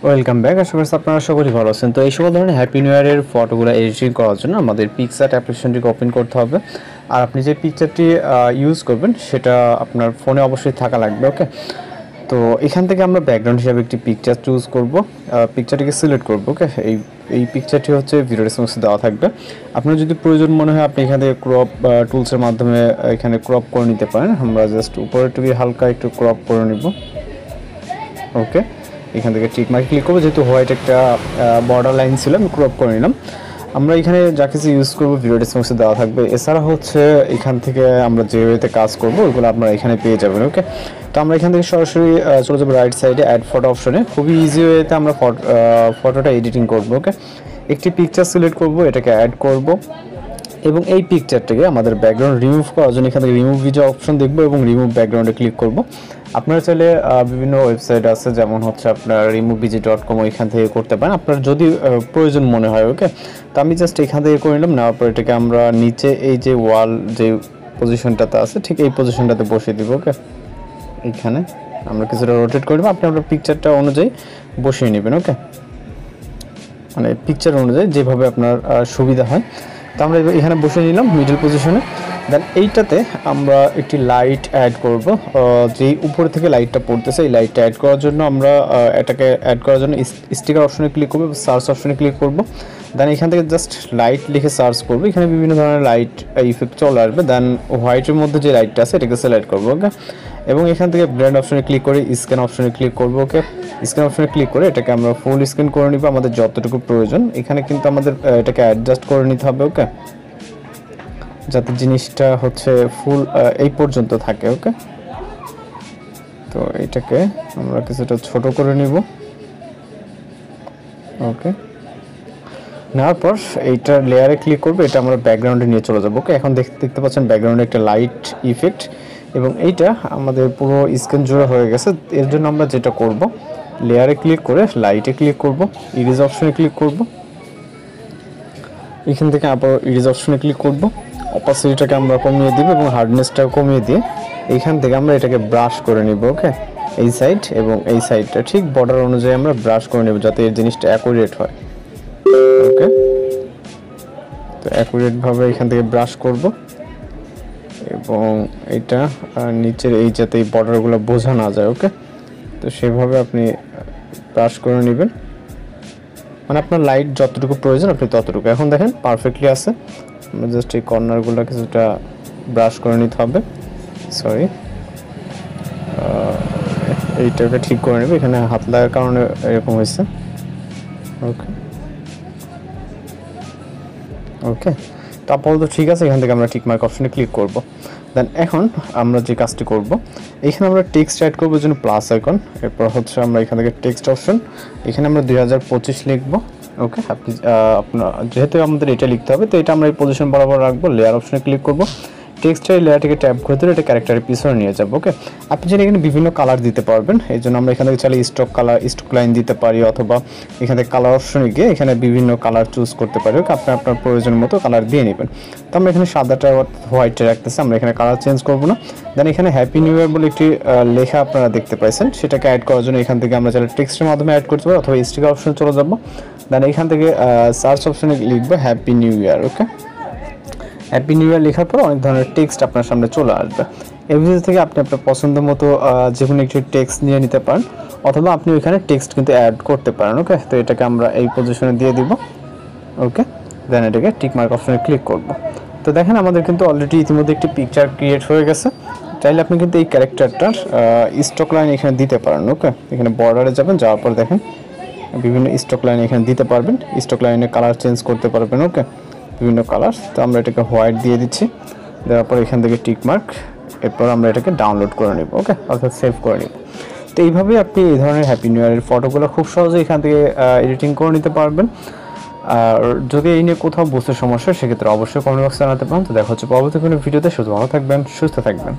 Welcome back. আশা করছি আপনারা সকলেই ভালো আছেন। তো এই সকল ধরনের হ্যাপি নিউ ইয়ারের ফটোগুলো এডিটিং করার জন্য আমাদের পিকচার অ্যাপ্লিকেশনটিকে ওপেন করতে হবে। আর আপনি যে পিকচারটি ইউজ করবেন সেটা আপনার ফোনে অবশ্যই থাকা লাগবে। ওকে, তো এখান থেকে আমরা ব্যাকগ্রাউন্ড হিসাবে একটি পিকচার চুজ করব, পিকচারটিকে সিলেক্ট করব। ওকে, এই পিকচারটি হচ্ছে ভিডিও ডেসক্রিপশনে দেওয়া থাকবে। আপনার যদি প্রয়োজন মনে হয় আপনি এখান থেকে ক্রপ টুলসের মাধ্যমে এখানে ক্রপ করে নিতে পারেন। আমরা জাস্ট উপরের টুকি হালকা একটু ক্রপ করে নিব। ওকে, এখান থেকে টিক মার্ক ক্লিক করবো, যেহেতু হোয়াইট একটা বর্ডার লাইন ছিল আমি ক্রপ করে নিলাম। আমরা এখানে যা কিছু ইউজ করবো ভিডিও ডেসক্রিপশনে দেওয়া থাকবে। এছাড়া হচ্ছে এখান থেকে আমরা যে ওয়েতে কাজ করবো ওইগুলো আপনারা এখানে পেয়ে যাবেন। ওকে, তো আমরা এখান থেকে সরাসরি চলে যাবো রাইট সাইডে অ্যাড ফটো অপশনে। খুবই ইজি ওয়েতে আমরা ফটোটা এডিটিং করবো। ওকে, একটি পিকচার সিলেক্ট করবো, এটাকে অ্যাড করব এবং এই পিকচারটাকে আমাদের ব্যাকগ্রাউন্ড রিমুভ করার জন্য এখান থেকে রিমুভ ভিডিও অপশন দেখবো এবং রিমুভ ব্যাকগ্রাউন্ডে ক্লিক করব। আপনারা চাইলে বিভিন্ন ওয়েবসাইট আছে, যেমন হচ্ছে আপনার removebg.com, এখান থেকে করতে পারেন আপনার যদি প্রয়োজন মনে হয়। ওকে, তো আমি জাস্ট এখান থেকে করে নিলাম। নেওয়ার পর এটাকে আমরা নিচে এই যে ওয়াল যে পজিশনটাতে আছে ঠিক এই পজিশনটাতে বসিয়ে দিব। ওকে, এইখানে আমরা কিছুটা রোটেট করে দেবো, আপনি আপনার পিকচারটা অনুযায়ী বসিয়ে নেবেন। ওকে, মানে পিকচার অনুযায়ী যেভাবে আপনার সুবিধা হয়। তো আমরা এখানে বসে নিলাম মিডল পজিশনে। দেন এইটাতে আমরা একটি লাইট অ্যাড করব, যেই উপর থেকে লাইটটা পড়তেছে এই লাইটটা অ্যাড করার জন্য আমরা এটাকে অ্যাড করার জন্য স্টিকার অপশনে ক্লিক করব, সার্চ অপশনে ক্লিক করব। দেন এখান থেকে জাস্ট লাইট লিখে সার্চ করব, এখানে বিভিন্ন ধরনের লাইট ইফেক্ট চলে আসবে। দেন হোয়াইটের মধ্যে যে লাইটটা আছে এটাকে সিলেক্ট করব। ওকে, এবং এখান থেকে ব্লেন্ড অপশনে ক্লিক করে স্ক্যান অপশনে ক্লিক করব। ওকে, স্ক্যান অপশনে ক্লিক করে এটাকে আমরা ফুল স্ক্যান করে নিব আমাদের যতটুকু প্রয়োজন। এখানে কিন্তু আমাদের এটাকে অ্যাডজাস্ট করে নিতে হবে। ওকে, যাতে জিনিসটা হচ্ছে ফুল এই পর্যন্ত থাকে। ওকে, তো এটাকে আমরা কিছুটা ছোট করে নিব। ওকে, নেওয়ার পর এইটা লেয়ারে ক্লিক করবো, এটা আমরা ব্যাকগ্রাউন্ডে নিয়ে চলে যাবো। ওকে, এখন দেখতে পাচ্ছেন ব্যাকগ্রাউন্ডে একটা লাইট ইফেক্ট এবং এইটা আমাদের পুরো স্ক্রিন জুড়ে হয়ে গেছে। এর জন্য আমরা যেটা করব, লেয়ারে ক্লিক করে লাইটে ক্লিক করব, ইরেজ অপশনে ক্লিক করব। এখান থেকে আবার ইরেজ অপশনে ক্লিক করব, অপাসিটিটাকে আমরা কমিয়ে দিব এবং হার্ডনেসটা কমিয়ে দিয়ে এইখান থেকে আমরা এটাকে ব্রাশ করে নিব। ওকে, এই সাইড এবং এই সাইডটা ঠিক বর্ডার অনুযায়ী আমরা ব্রাশ করে নেব যাতে এই জিনিসটা অ্যাকুরেট হয়। ওকে, তো অ্যাকুরেটভাবে এখান থেকে ব্রাশ করব এবং এটা নিচের এই যাতে এই বর্ডারগুলো বোঝা না যায়। ওকে, তো সেভাবে আপনি ব্রাশ করে নেবেন, মানে আপনার লাইট যতটুকু প্রয়োজন আপনি ততটুকু। এখন দেখেন পারফেক্টলি আছে। আমরা জাস্ট এই কর্নারগুলো কিছুটা ব্রাশ করে নিতে হবে। সরি, এইটাকে ঠিক করে নেবে, এখানে হাত লাগার কারণে এরকম হয়েছে। ওকে ওকে, তো আপাতত ঠিক আছে। এখান থেকে আমরা টিক মার্ক অপশনে ক্লিক করব। দেন এখন আমরা যে কাজটি করব, এখানে আমরা টেক্সট অ্যাড করবো জন্য প্লাস আইকন, এরপর হচ্ছে আমরা এখান থেকে টেক্সট অপশন, এখানে আমরা 2025 লিখব। ওকে, আপনি আপনার যেহেতু আমাদের এটা লিখতে হবে তো এটা আমরা এই পজিশন বরাবর রাখবো। লেয়ার অপশনে ক্লিক করব, টেক্সটের লেয়ারটিকে ট্যাপ করে দিলে এটা ক্যারেক্টারের পিছনে নিয়ে যাবো। ওকে, আপনি চাইলে এখানে বিভিন্ন কালার দিতে পারবেন, এই জন্য আমরা এখান থেকে চাইলে স্টক কালার, স্টক লাইন দিতে পারি, অথবা এখান থেকে কালার অপশনে গিয়ে এখানে বিভিন্ন কালার চুজ করতে পারি। ওকে, আপনি আপনার প্রয়োজন মতো কালার দিয়ে নেবেন। তো আমরা এখানে সাদাটা হোয়াইটে রাখতেছি, আমরা এখানে কালার চেঞ্জ করবো না। দেন এখানে হ্যাপি নিউ ইয়ার বলে একটি লেখা আপনারা দেখতে পাইছেন, সেটাকে অ্যাড করার জন্য এখান থেকে আমরা চাইলে টেক্সটের মাধ্যমে অ্যাড করতে পারি অথবা স্টিকার অপশনে চলে যাবো। দেন এখান থেকে সার্চ অপশনে লিখবো হ্যাপি নিউ ইয়ার। ওকে, হ্যাপি নিউ ইয়ার লেখার পর অনেক ধরনের টেক্সট আপনার সামনে চলে আসবে। এর ভিতর থেকে আপনি আপনার পছন্দ মতো যে কোনো একটি টেক্সট নিয়ে নিতে পারেন অথবা আপনি ওইখানে টেক্সট কিন্তু অ্যাড করতে পারেন। ওকে, তো এটাকে আমরা এই পজিশনে দিয়ে দিব। ওকে, দেন এটাকে টিক মার্ক অপশনে ক্লিক করব। তো দেখেন আমাদের কিন্তু অলরেডি ইতিমধ্যে একটি পিকচার ক্রিয়েট হয়ে গেছে। চাইলে আপনি কিন্তু এই ক্যারেক্টারটার স্টক লাইন এখানে দিতে পারেন। ওকে, এখানে বর্ডারে যাবেন, যাওয়ার পর দেখেন বিভিন্ন স্টক লাইন এখানে দিতে পারবেন, স্টক লাইনে কালার চেঞ্জ করতে পারবেন। ওকে, বিভিন্ন কালার। তো আমরা এটাকে হোয়াইট দিয়ে দিচ্ছি, দেওয়ার পর এখান থেকে টিক মার্ক, এরপর আমরা এটাকে ডাউনলোড করে নেব। ওকে, অর্থাৎ সেভ করে নেব। তো এইভাবেই আপনি এই ধরনের হ্যাপি নিউ ইয়ারের ফটোগুলো খুব সহজে এখান থেকে এডিটিং করে নিতে পারবেন। আর যদি এই নিয়ে কোথাও বুঝতে সমস্যা সেক্ষেত্রে অবশ্যই কমেন্ট বক্সে জানাতে পারেন। তো দেখা হচ্ছে পরবর্তী কোনো ভিডিওতে। শুধু ভালো থাকবেন, সুস্থ থাকবেন।